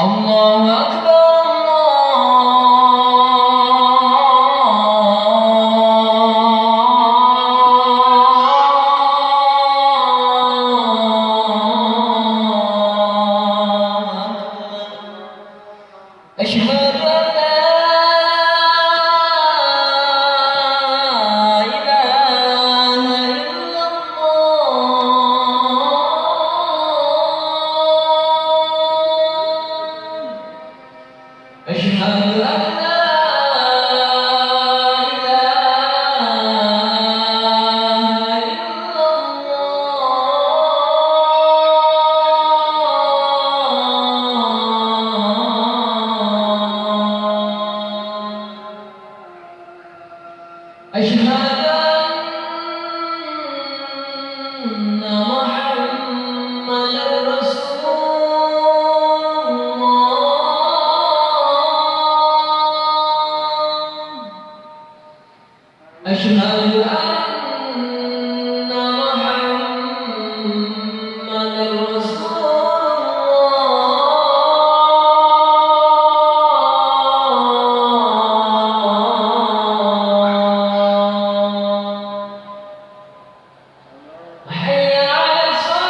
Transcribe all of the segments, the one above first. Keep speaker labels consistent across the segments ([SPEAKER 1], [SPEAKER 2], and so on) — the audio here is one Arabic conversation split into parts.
[SPEAKER 1] الله أكبر أشهد أن لا إله إلا الله أشهد أن لا إله إلا الله أشهد أن محمدا رسول الله أشهد أن محمدا رسول الله حي على الصلاة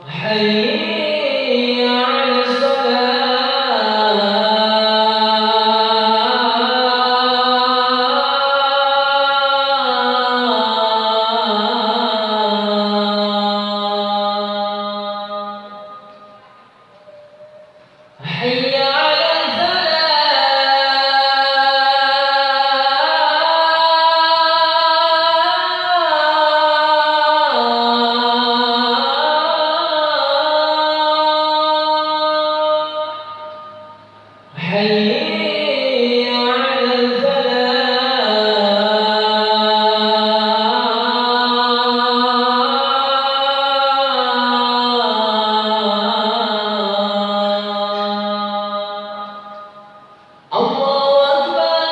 [SPEAKER 1] حي على الصلاة حي على الفلاح حي على الفلاح الله أكبر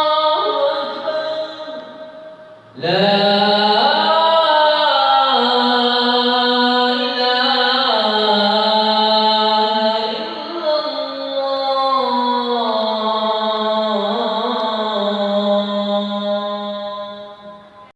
[SPEAKER 1] الله أكبر لا